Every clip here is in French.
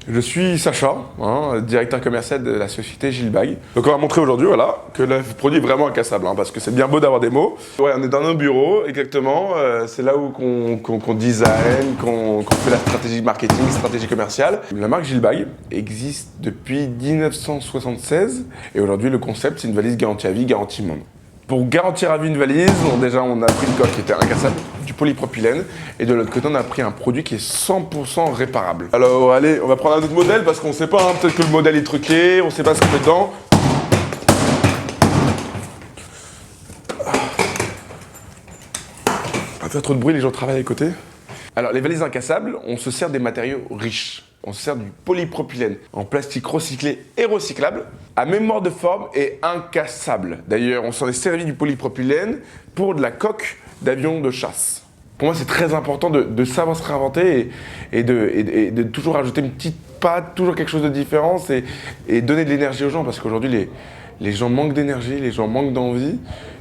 Je suis Sacha, directeur commercial de la société Gilbag. Donc on va montrer aujourd'hui que le produit est vraiment incassable, parce que c'est bien beau d'avoir des mots. Ouais, on est dans nos bureaux, exactement. C'est là où qu'on design, qu'on fait la stratégie marketing, stratégie commerciale. La marque Gilbag existe depuis 1976 et aujourd'hui le concept c'est une valise garantie à vie, garantie monde. Pour garantir à vie une valise, déjà on a pris une coque qui était incassable, du polypropylène, et de l'autre côté on a pris un produit qui est 100% réparable. Alors allez, on va prendre un autre modèle parce qu'on sait pas, peut-être que le modèle est truqué, on sait pas ce qu'il y a dedans. Pas faire trop de bruit, les gens travaillent à côté. Alors les valises incassables, on se sert des matériaux riches. On se sert du polypropylène en plastique recyclé et recyclable, à mémoire de forme et incassable. D'ailleurs, on s'en est servi du polypropylène pour de la coque d'avion de chasse. Pour moi, c'est très important de savoir se réinventer et de toujours ajouter une petite patte, toujours quelque chose de différent et donner de l'énergie aux gens. Parce qu'aujourd'hui, les gens manquent d'énergie, les gens manquent d'envie.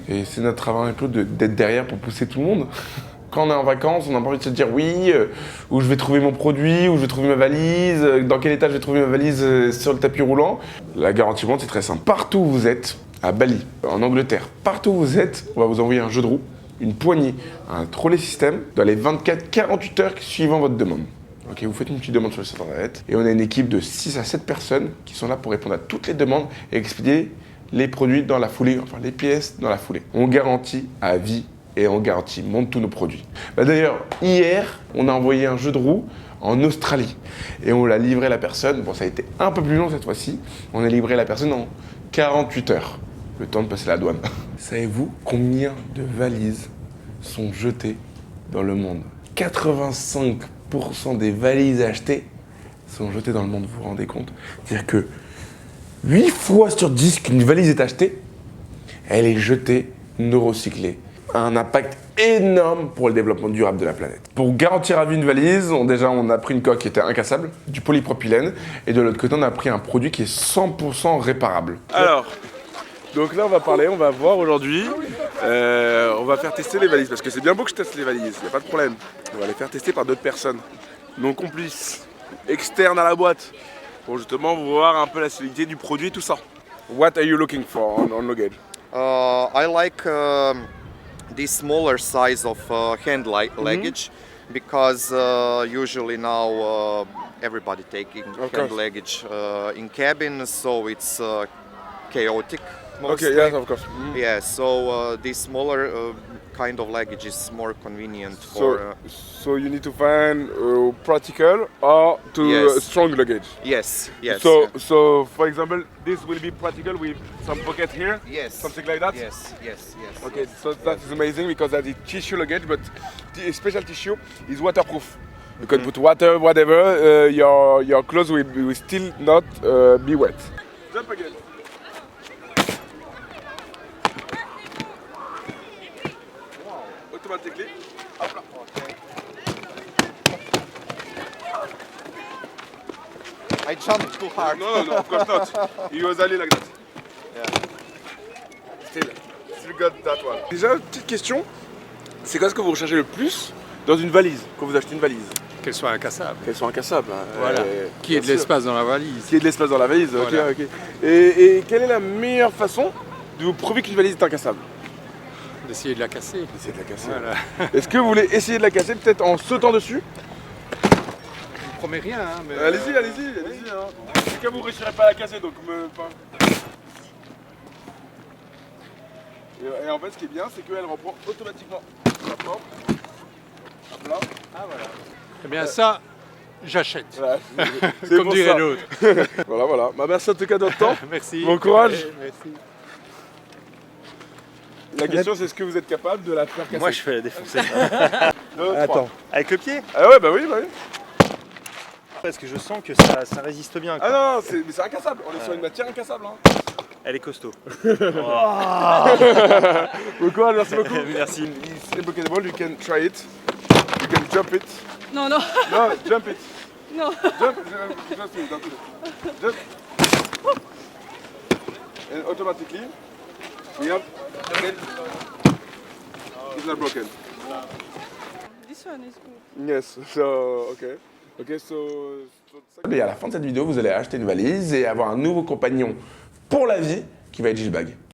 Et c'est notre travail un peu d'être derrière pour pousser tout le monde. Quand on est en vacances, on n'a pas envie de se dire oui, où je vais trouver mon produit, où je vais trouver ma valise, dans quel état je vais trouver ma valise sur le tapis roulant. La garantie monde, c'est très simple. Partout où vous êtes, à Bali, en Angleterre, partout où vous êtes, on va vous envoyer un jeu de roue, une poignée, un trolley système dans les 24-48 heures suivant votre demande. Ok, vous faites une petite demande sur le site internet et on a une équipe de 6 à 7 personnes qui sont là pour répondre à toutes les demandes et expédier les produits dans la foulée, enfin les pièces dans la foulée. On garantit à vie et on garantit, monte tous nos produits. D'ailleurs, hier, on a envoyé un jeu de roue en Australie et on l'a livré à la personne. Bon, ça a été un peu plus long cette fois-ci. On a livré la personne en 48 heures, le temps de passer la douane. Savez-vous combien de valises sont jetées dans le monde? 85% des valises achetées sont jetées dans le monde, vous vous rendez compte? C'est-à-dire que 8 fois sur 10 qu'une valise est achetée, elle est jetée, non recyclée. Un impact énorme pour le développement durable de la planète. Pour garantir à vie une valise, déjà on a pris une coque qui était incassable, du polypropylène, et de l'autre côté on a pris un produit qui est 100% réparable. Alors, donc là on va voir aujourd'hui, on va faire tester les valises, parce que c'est bien beau que je teste les valises, il n'y a pas de problème. On va les faire tester par d'autres personnes, non complices, externes à la boîte, pour justement voir un peu la solidité du produit et tout ça. What are you looking for on luggage? I like this smaller size of hand luggage because usually now everybody taking hand luggage in cabin, so it's chaotic mostly. Okay, yes, of course. Yeah, so this smaller kind of luggage is more convenient for. So you need to find practical or strong luggage. Yes, yes. So for example, this will be practical with some pocket here. Yes. Something like that. Yes, yes, yes. Okay, so that is amazing because that is tissue luggage, but the special tissue is waterproof. You can put water, whatever. Your clothes will still not be wet. Jump again. Automatically. Hop là. I jumped too hard. No, of course not. He was only like that. Yeah. Still got that one. Déjà, petite question. C'est quoi ce que vous recherchez le plus dans une valise, quand vous achetez une valise? Qu'elle soit incassable. Qu'elle soit incassable. Voilà. Qu'il y ait de l'espace dans la valise. Qu'il y ait de l'espace dans la valise, Voilà. ok. Et quelle est la meilleure façon de vous prouver qu'une valise est incassable? D'essayer de la casser. D'essayer de la casser. Voilà. Est-ce que vous voulez essayer de la casser peut-être en sautant dessus? Je ne promets rien, hein, mais... Allez-y. En tout cas, vous ne réussirez pas à la casser, donc... Et en fait, ce qui est bien, c'est qu'elle reprend automatiquement sa forme. Hop là. Ah voilà. Eh bien ça, j'achète. Voilà, Comme dirait l'autre. Voilà. Merci en tout cas de votre temps. Merci. Bon courage. Ouais, merci. La question, c'est est-ce que vous êtes capable de la faire casser? Moi je fais défoncer. Attends. Avec le pied? Ah ouais, bah oui. Parce que je sens que ça résiste bien. Quoi. Ah non, mais c'est incassable. On est sur une matière incassable. Hein. Elle est costaud. Bon courage, merci beaucoup. Merci. It's applicable, you can try it. You can jump it. No, No, jump it. no. Jump, just me, don't do it. Just. And automatically, we have the red. It's not broken. This one is good. Yes, so, okay. Okay, so Et à la fin de cette vidéo, vous allez acheter une valise et avoir un nouveau compagnon pour la vie qui va être Gilbag.